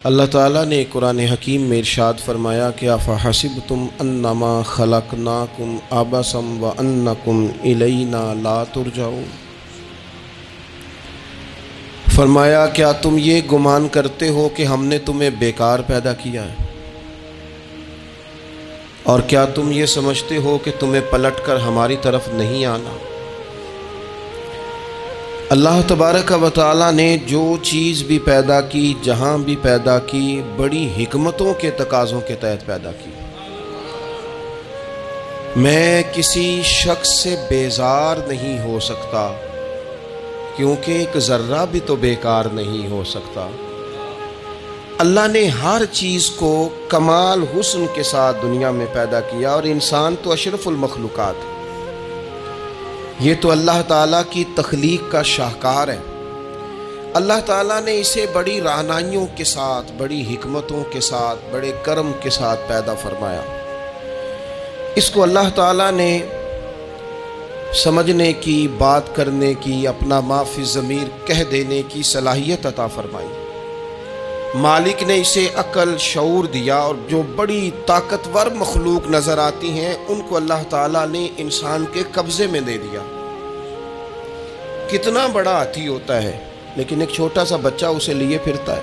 اللہ تعالیٰ نے قرآن حکیم میں ارشاد فرمایا کہ افحسبتم انما خلقناکم عبثا وانکم الینا لا ترجعون، فرمایا کیا تم یہ گمان کرتے ہو کہ ہم نے تمہیں بیکار پیدا کیا ہے، اور کیا تم یہ سمجھتے ہو کہ تمہیں پلٹ کر ہماری طرف نہیں آنا؟ اللہ تبارک و تعالیٰ نے جو چیز بھی پیدا کی، جہاں بھی پیدا کی، بڑی حکمتوں کے تقاضوں کے تحت پیدا کی۔ میں کسی شخص سے بیزار نہیں ہو سکتا، کیونکہ ایک ذرہ بھی تو بیکار نہیں ہو سکتا۔ اللہ نے ہر چیز کو کمال حسن کے ساتھ دنیا میں پیدا کیا، اور انسان تو اشرف المخلوقات ہے۔ یہ تو اللہ تعالیٰ کی تخلیق کا شاہکار ہے۔ اللہ تعالیٰ نے اسے بڑی رہنمائیوں کے ساتھ، بڑی حکمتوں کے ساتھ، بڑے کرم کے ساتھ پیدا فرمایا۔ اس کو اللہ تعالیٰ نے سمجھنے کی، بات کرنے کی، اپنا ما فی الضمیر کہہ دینے کی صلاحیت عطا فرمائی۔ مالک نے اسے عقل، شعور دیا، اور جو بڑی طاقتور مخلوق نظر آتی ہیں ان کو اللہ تعالیٰ نے انسان کے قبضے میں دے دیا۔ کتنا بڑا ہاتھی ہوتا ہے لیکن ایک چھوٹا سا بچہ اسے لیے پھرتا ہے۔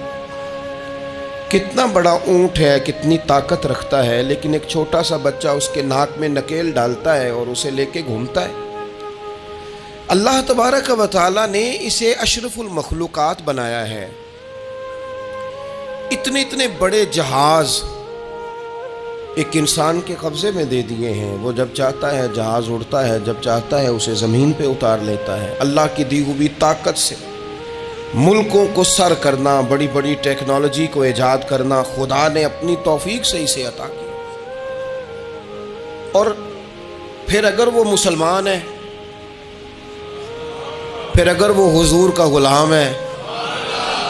کتنا بڑا اونٹ ہے، کتنی طاقت رکھتا ہے، لیکن ایک چھوٹا سا بچہ اس کے ناک میں نکیل ڈالتا ہے اور اسے لے کے گھومتا ہے۔ اللہ تبارک و تعالیٰ نے اسے اشرف المخلوقات بنایا ہے۔ اتنے بڑے جہاز ایک انسان کے قبضے میں دے دیے ہیں۔ وہ جب چاہتا ہے جہاز اڑتا ہے، جب چاہتا ہے اسے زمین پہ اتار لیتا ہے۔ اللہ کی دی ہوئی طاقت سے ملکوں کو سر کرنا، بڑی بڑی ٹیکنالوجی کو ایجاد کرنا خدا نے اپنی توفیق سے اسے عطا کیا۔ اور پھر اگر وہ مسلمان ہے، پھر اگر وہ حضور کا غلام ہے،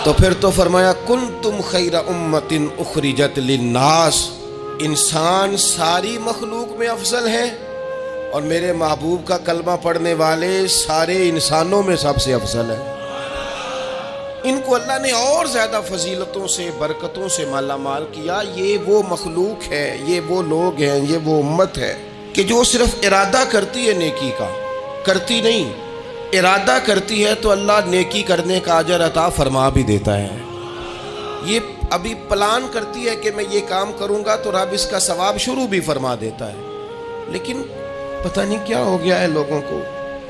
تو پھر تو فرمایا کنتم خیر امۃ اخرجت للناس، انسان ساری مخلوق میں افضل ہے، اور میرے محبوب کا کلمہ پڑھنے والے سارے انسانوں میں سب سے افضل ہے۔ ان کو اللہ نے اور زیادہ فضیلتوں سے، برکتوں سے مالا مال کیا۔ یہ وہ مخلوق ہے، یہ وہ لوگ ہیں، یہ وہ امت ہے کہ جو صرف ارادہ کرتی ہے نیکی کا، کرتی نہیں، ارادہ کرتی ہے تو اللہ نیکی کرنے کا اجر عطا فرما بھی دیتا ہے۔ یہ ابھی پلان کرتی ہے کہ میں یہ کام کروں گا تو رب اس کا ثواب شروع بھی فرما دیتا ہے، لیکن پتہ نہیں کیا ہو گیا ہے لوگوں کو،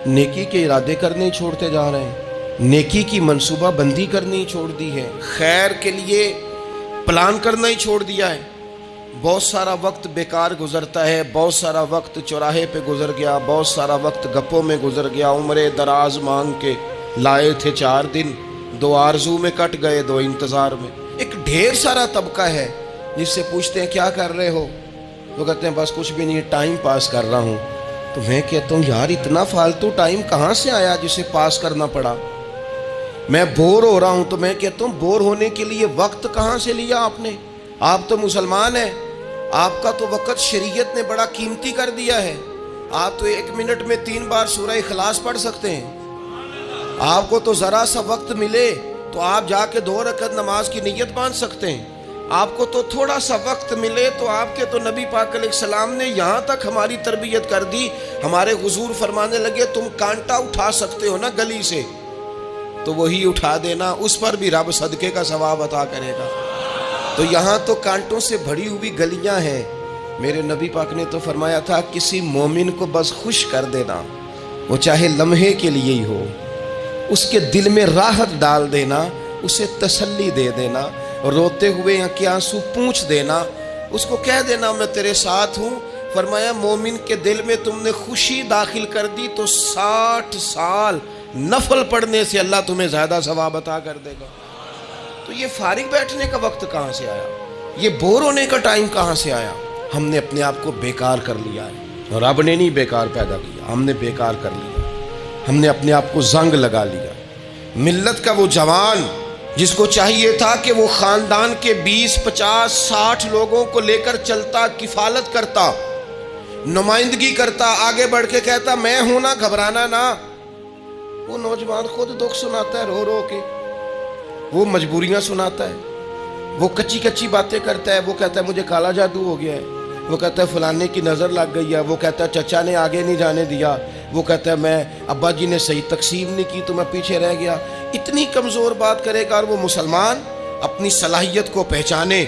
نیکی کے ارادے کرنے ہی چھوڑتے جا رہے ہیں، نیکی کی منصوبہ بندی کرنی چھوڑ دی ہے، خیر کے لیے پلان کرنا ہی چھوڑ دیا ہے۔ بہت سارا وقت بیکار گزرتا ہے، بہت سارا وقت چوراہے پہ گزر گیا، بہت سارا وقت گپوں میں گزر گیا، عمرے دراز مانگ کے لائے تھے 4 دن، 2 آرزو میں کٹ گئے، 2 انتظار میں۔ ایک ڈھیر سارا طبقہ ہے جس سے پوچھتے ہیں کیا کر رہے ہو، وہ کہتے ہیں بس کچھ بھی نہیں، ٹائم پاس کر رہا ہوں۔ تو میں کہتا ہوں یار اتنا فالتو ٹائم کہاں سے آیا جسے پاس کرنا پڑا؟ میں بور ہو رہا ہوں تو میں کہتا ہوں بور ہونے کے لیے وقت کہاں سے لیا آپ نے؟ آپ تو مسلمان ہیں، آپ کا تو وقت شریعت نے بڑا قیمتی کر دیا ہے۔ آپ تو 1 منٹ میں 3 بار سورہ اخلاص پڑھ سکتے ہیں۔ آپ کو تو ذرا سا وقت ملے تو آپ جا کے 2 رکعت نماز کی نیت باندھ سکتے ہیں۔ آپ کو تو تھوڑا سا وقت ملے تو آپ کے تو نبی پاک علیہ السلام نے یہاں تک ہماری تربیت کر دی، ہمارے حضور فرمانے لگے تم کانٹا اٹھا سکتے ہو نا گلی سے، تو وہی اٹھا دینا، اس پر بھی رب صدقے کا ثواب عطا کرے گا۔ تو یہاں تو کانٹوں سے بھری ہوئی گلیاں ہیں۔ میرے نبی پاک نے تو فرمایا تھا کسی مومن کو بس خوش کر دینا، وہ چاہے لمحے کے لیے ہی ہو، اس کے دل میں راحت ڈال دینا، اسے تسلی دے دینا، روتے ہوئے آنکھیں آنسو پونچھ دینا، اس کو کہہ دینا میں تیرے ساتھ ہوں۔ فرمایا مومن کے دل میں تم نے خوشی داخل کر دی تو 60 سال نفل پڑھنے سے اللہ تمہیں زیادہ ثواب عطا کر دے گا۔ تو یہ فارغ بیٹھنے کا وقت کہاں سے آیا؟ یہ بور ہونے کا ٹائم کہاں سے آیا؟ ہم نے اپنے آپ کو بیکار کر لیا ہے، اور رب نے نہیں بیکار پیدا کیا، ہم نے بیکار کر لیا، ہم نے اپنے آپ کو زنگ لگا لیا۔ ملت کا وہ جوان جس کو چاہیے تھا کہ وہ خاندان کے 20 50 60 لوگوں کو لے کر چلتا، کفالت کرتا، نمائندگی کرتا، آگے بڑھ کے کہتا میں ہوں نا، گھبرانا نہ، وہ نوجوان خود دکھ سناتا ہے رو رو کے، وہ مجبوریاں سناتا ہے، وہ کچی کچی باتیں کرتا ہے، وہ کہتا ہے مجھے کالا جادو ہو گیا ہے، وہ کہتا ہے فلانے کی نظر لگ گئی ہے، وہ کہتا ہے چچا نے آگے نہیں جانے دیا، وہ کہتا ہے میں ابا جی نے صحیح تقسیم نہیں کی تو میں پیچھے رہ گیا۔ اتنی کمزور بات کرے گا، اور وہ مسلمان اپنی صلاحیت کو پہچانے۔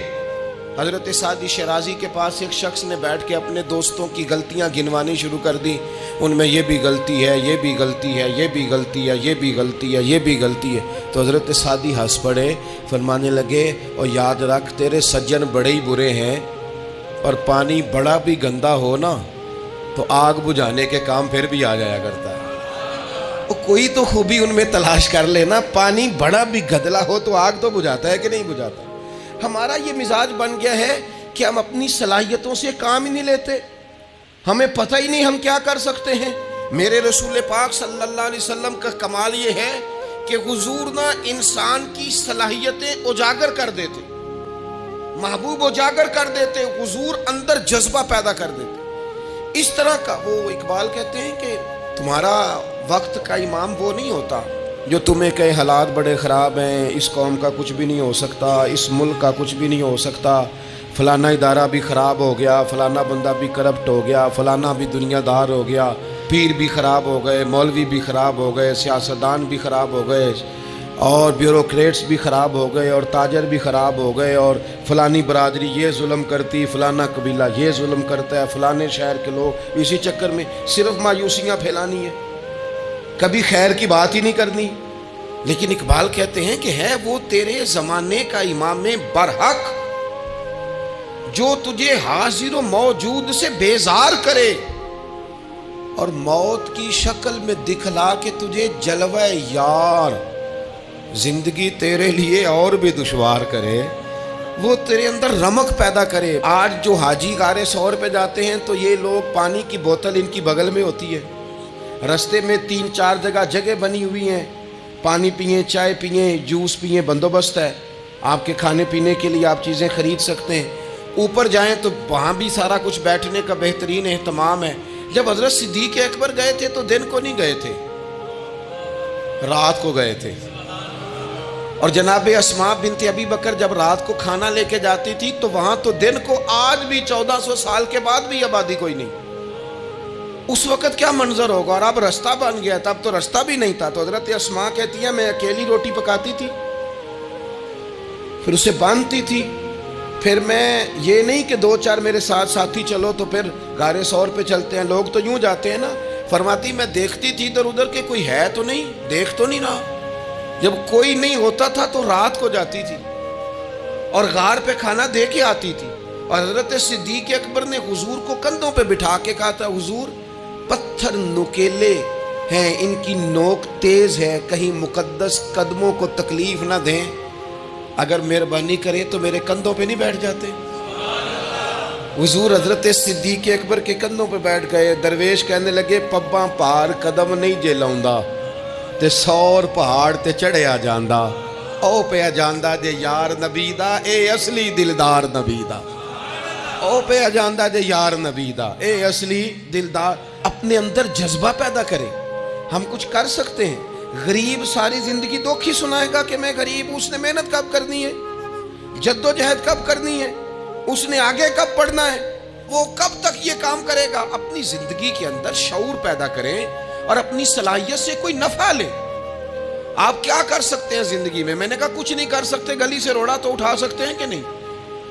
حضرت سعدی شیرازی کے پاس ایک شخص نے بیٹھ کے اپنے دوستوں کی غلطیاں گنوانی شروع کر دی، ان میں یہ بھی غلطی ہے، یہ بھی غلطی ہے، یہ بھی غلطی ہے، یہ بھی غلطی ہے، یہ بھی غلطی ہے۔ تو حضرت سعدی ہنس پڑے، فرمانے لگے اور یاد رکھ تیرے سجن بڑے ہی برے ہیں، اور پانی بڑا بھی گندا ہو نا تو آگ بجھانے کے کام پھر بھی آ جایا کرتا ہے۔ کوئی تو خوبی ان میں تلاش کر لینا، پانی بڑا بھی گدلا ہو تو آگ تو بجھاتا ہے کہ نہیں بجھاتا۔ ہمارا یہ مزاج بن گیا ہے کہ ہم اپنی صلاحیتوں سے کام ہی نہیں لیتے، ہمیں پتہ ہی نہیں ہم کیا کر سکتے ہیں۔ میرے رسول پاک صلی اللہ علیہ وسلم کا کمال یہ ہے کہ حضور نہ انسان کی صلاحیتیں اجاگر کر دیتے، محبوب اجاگر کر دیتے، حضور اندر جذبہ پیدا کر دیتے۔ اس طرح کا وہ اقبال کہتے ہیں کہ تمہارا وقت کا امام وہ نہیں ہوتا جو تمہیں کہے حالات بڑے خراب ہیں، اس قوم کا کچھ بھی نہیں ہو سکتا، اس ملک کا کچھ بھی نہیں ہو سکتا، فلانا ادارہ بھی خراب ہو گیا، فلانا بندہ بھی کرپٹ ہو گیا، فلانا بھی دنیا دار ہو گیا، پیر بھی خراب ہو گئے، مولوی بھی خراب ہو گئے، سیاستدان بھی خراب ہو گئے، اور بیوروکریٹس بھی خراب ہو گئے، اور تاجر بھی خراب ہو گئے، اور فلانی برادری یہ ظلم کرتی، فلانا قبیلہ یہ ظلم کرتا ہے، فلانے شہر کے لوگ، اسی چکر میں صرف مایوسیاں پھیلانی ہے، کبھی خیر کی بات ہی نہیں کرنی۔ لیکن اقبال کہتے ہیں کہ ہے وہ تیرے زمانے کا امام برحق جو تجھے حاضر و موجود سے بیزار کرے، اور موت کی شکل میں دکھلا کے تجھے جلوہ یار زندگی تیرے لیے اور بھی دشوار کرے، وہ تیرے اندر رمق پیدا کرے۔ آج جو حاجی غار سور پہ جاتے ہیں تو یہ لوگ پانی کی بوتل ان کی بغل میں ہوتی ہے، رستے میں 3-4 جگہ بنی ہوئی ہیں، پانی پئیں، چائے پئیں، جوس پئیں، بندوبست ہے، آپ کے کھانے پینے کے لیے آپ چیزیں خرید سکتے ہیں۔ اوپر جائیں تو وہاں بھی سارا کچھ بیٹھنے کا بہترین اہتمام ہے۔ جب حضرت صدیق اکبر گئے تھے تو دن کو نہیں گئے تھے، رات کو گئے تھے، اور جناب اسماء بنت ابی بکر جب رات کو کھانا لے کے جاتی تھی تو وہاں تو دن کو آج بھی 1400 سال کے بعد بھی آبادی کوئی نہیں۔ اس وقت کیا منظر ہوگا، اور اب رستہ بن گیا تھا، اب تو رستہ بھی نہیں تھا۔ تو حضرت اسماء کہتی ہیں میں اکیلی روٹی پکاتی تھی، پھر اسے باندھتی تھی، پھر میں یہ نہیں کہ 2-4 میرے ساتھ ساتھی چلو تو پھر غار سور پہ چلتے ہیں، لوگ تو یوں جاتے ہیں نا۔ فرماتی میں دیکھتی تھی ادھر ادھر کہ کوئی ہے تو نہیں، دیکھ تو نہیں رہا۔ جب کوئی نہیں ہوتا تھا تو رات کو جاتی تھی اور غار پہ کھانا دے کے آتی تھی، اور حضرت صدیق اکبر نے حضور کو کندھوں پہ بٹھا کے کہا تھا حضور پتھر نکیلے ہیں، ان کی نوک تیز ہے، کہیں مقدس قدموں کو تکلیف نہ دیں، اگر مہربانی کریں تو میرے کندھوں پہ نہیں بیٹھ جاتے۔ حضور حضرت صدیق اکبر کے کندھوں پہ بیٹھ گئے۔ درویش کہنے لگے پباں پار قدم نہیں جے لاؤندا تے سور پہاڑ تے چڑھیا جاندا، او پیا جاندا جے یار نبی دا، اے اصلی دلدار نبی دا، او پیا جاندا جے یار نبی دا، اے اصلی دلدار۔ اپنے اندر جذبہ پیدا کرے، ہم کچھ کر سکتے ہیں۔ غریب ساری زندگی دکھ ہی سنائے گا کہ میں غریب ہوں، اس نے محنت کب کرنی ہے، جد و جہد کب کرنی ہے، اس نے آگے کب پڑھنا ہے، وہ کب تک یہ کام کرے گا۔ اپنی زندگی کے اندر شعور پیدا کریں اور اپنی صلاحیت سے کوئی نفع لیں۔ آپ کیا کر سکتے ہیں زندگی میں؟ میں نے کہا کچھ نہیں کر سکتے، گلی سے روڑا تو اٹھا سکتے ہیں کہ نہیں؟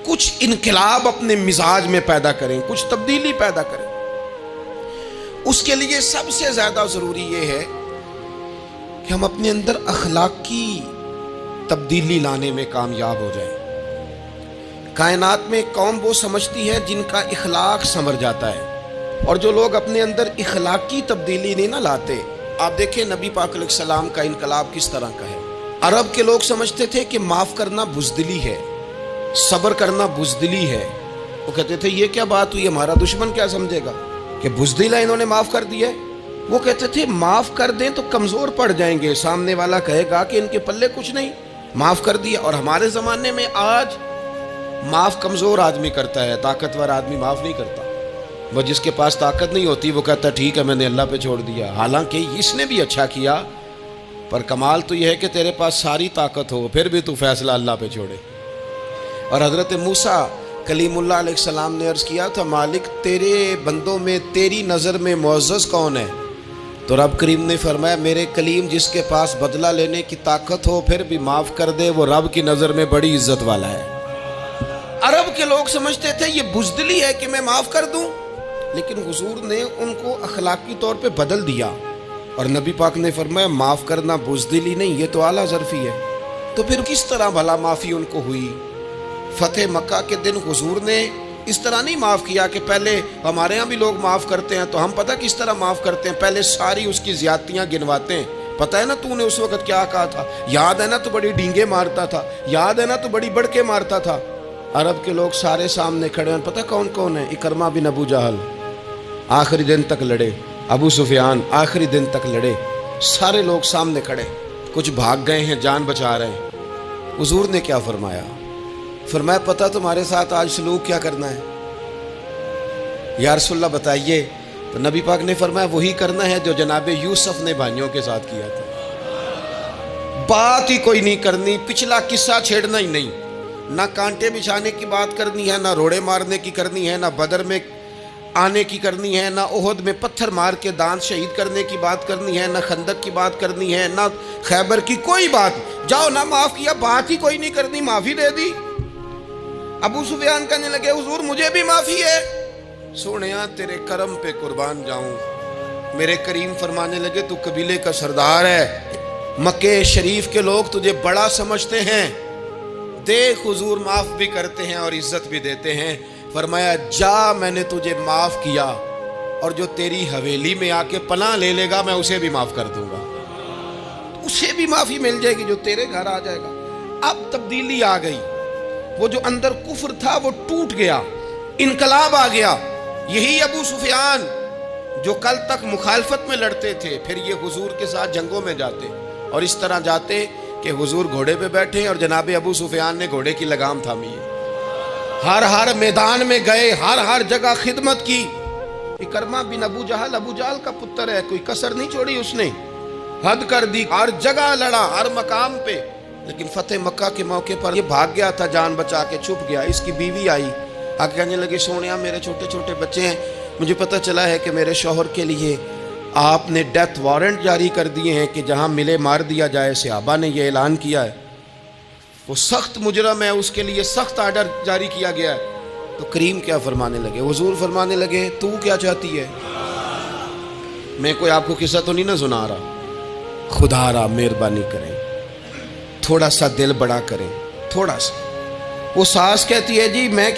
کچھ انقلاب اپنے مزاج میں پیدا کریں، کچھ تبدیلی پیدا کریں۔ اس کے لیے سب سے زیادہ ضروری یہ ہے کہ ہم اپنے اندر اخلاقی تبدیلی لانے میں کامیاب ہو جائیں۔ کائنات میں قوم وہ سمجھتی ہے جن کا اخلاق سنور جاتا ہے، اور جو لوگ اپنے اندر اخلاقی تبدیلی نہیں نہ لاتے، آپ دیکھیں نبی پاک علیہ السلام کا انقلاب کس طرح کا ہے۔ عرب کے لوگ سمجھتے تھے کہ معاف کرنا بزدلی ہے، صبر کرنا بزدلی ہے۔ وہ کہتے تھے یہ کیا بات ہوئی، ہمارا دشمن کیا سمجھے گا کہ بزدل ہے، انہوں نے معاف کر دیا ہے۔ وہ کہتے تھے معاف کر دیں تو کمزور پڑ جائیں گے، سامنے والا کہے گا کہ ان کے پلے کچھ نہیں، معاف کر دیا۔ اور ہمارے زمانے میں آج معاف کمزور آدمی کرتا ہے، طاقتور آدمی معاف نہیں کرتا۔ وہ جس کے پاس طاقت نہیں ہوتی وہ کہتا ہے ٹھیک ہے میں نے اللہ پہ چھوڑ دیا، حالانکہ اس نے بھی اچھا کیا، پر کمال تو یہ ہے کہ تیرے پاس ساری طاقت ہو پھر بھی تو فیصلہ اللہ پہ چھوڑے۔ اور حضرت موسیٰ کلیم اللہ علیہ السلام نے عرض کیا تھا مالک تیرے بندوں میں تیری نظر میں معزز کون ہے؟ تو رب کریم نے فرمایا میرے کلیم جس کے پاس بدلہ لینے کی طاقت ہو پھر بھی معاف کر دے وہ رب کی نظر میں بڑی عزت والا ہے۔ عرب کے لوگ سمجھتے تھے یہ بزدلی ہے کہ میں معاف کر دوں، لیکن حضور نے ان کو اخلاقی طور پہ بدل دیا، اور نبی پاک نے فرمایا معاف کرنا بزدلی نہیں، یہ تو اعلیٰ ظرفی ہے۔ تو پھر کس طرح بھلا معافی ان کو ہوئی؟ فتح مکہ کے دن حضور نے اس طرح نہیں معاف کیا کہ پہلے ہمارے ہاں بھی لوگ معاف کرتے ہیں تو ہم پتہ کس طرح معاف کرتے ہیں، پہلے ساری اس کی زیادتیاں گنواتے ہیں۔ پتہ ہے نا تو نے اس وقت کیا کہا تھا، یاد ہے نا تو بڑی ڈینگے مارتا تھا، یاد ہے نا تو بڑی بڑکے مارتا تھا۔ عرب کے لوگ سارے سامنے کھڑے ہیں، پتہ کون کون ہیں؟ اکرمہ بن ابو جہل آخری دن تک لڑے، ابو سفیان آخری دن تک لڑے، سارے لوگ سامنے کھڑے، کچھ بھاگ گئے ہیں جان بچا رہے ہیں۔ حضور نے کیا فرمایا؟ فرمایا پتہ تمہارے ساتھ آج سلوک کیا کرنا ہے؟ یا رسول اللہ بتائیے۔ تو نبی پاک نے فرمایا وہی کرنا ہے جو جناب یوسف نے بھائیوں کے ساتھ کیا تھا، بات ہی کوئی نہیں کرنی، پچھلا قصہ چھیڑنا ہی نہیں، نہ کانٹے بچھانے کی بات کرنی ہے، نہ روڑے مارنے کی کرنی ہے، نہ بدر میں آنے کی کرنی ہے، نہ احد میں پتھر مار کے دانت شہید کرنے کی بات کرنی ہے، نہ خندق کی بات کرنی ہے، نہ خیبر کی کوئی بات۔ جاؤ نہ معاف کیا، بات ہی کوئی نہیں کرنی، معافی دے دی۔ ابو سفیان کہنے لگے حضور مجھے بھی معافی ہے۔ سونیا تیرے کرم پہ قربان جاؤں۔ میرے کریم فرمانے لگے تو قبیلے کا سردار ہے، مکہ شریف کے لوگ تجھے بڑا سمجھتے ہیں، دیکھ حضور معاف بھی کرتے ہیں اور عزت بھی دیتے ہیں۔ فرمایا جا میں نے تجھے معاف کیا، اور جو تیری حویلی میں آ کے پناہ لے لے گا میں اسے بھی معاف کر دوں گا، اسے بھی معافی مل جائے گی جو تیرے گھر آ جائے گا۔ اب تبدیلی آ گئی، وہ جو اندر کفر تھا وہ ٹوٹ گیا، انقلاب آ گیا۔ یہی ابو سفیان جو کل تک مخالفت میں لڑتے تھے پھر یہ حضور کے ساتھ جنگوں میں جاتے، اور اس طرح جاتے کہ حضور گھوڑے پہ بیٹھے اور جناب ابو سفیان نے گھوڑے کی لگام تھامی ہے، ہر میدان میں گئے، ہر جگہ خدمت کی۔ اکرمہ بن ابو جہل کا پتر ہے، کوئی کسر نہیں چھوڑی اس نے، حد کر دی، ہر جگہ لڑا، ہر مقام پہ۔ لیکن فتح مکہ کے موقع پر یہ بھاگ گیا تھا، جان بچا کے چھپ گیا۔ اس کی بیوی آئی، آگے کہنے لگی سونیا میرے چھوٹے چھوٹے بچے ہیں، مجھے پتہ چلا ہے کہ میرے شوہر کے لیے آپ نے ڈیتھ وارنٹ جاری کر دیے ہیں کہ جہاں ملے مار دیا جائے، صحابہ نے یہ اعلان کیا ہے، وہ سخت مجرم ہے، اس کے لیے سخت آرڈر جاری کیا گیا ہے۔ تو کریم کیا فرمانے لگے؟ حضور فرمانے لگے تو کیا چاہتی ہے؟ میں کوئی آپ کو قصہ تو نہیں نہ سنا رہا، خدا را مہربانی کریں، تھوڑا سا دل بڑا کریں، تھوڑا سا۔ وہ ساس کہتی ہے جی میں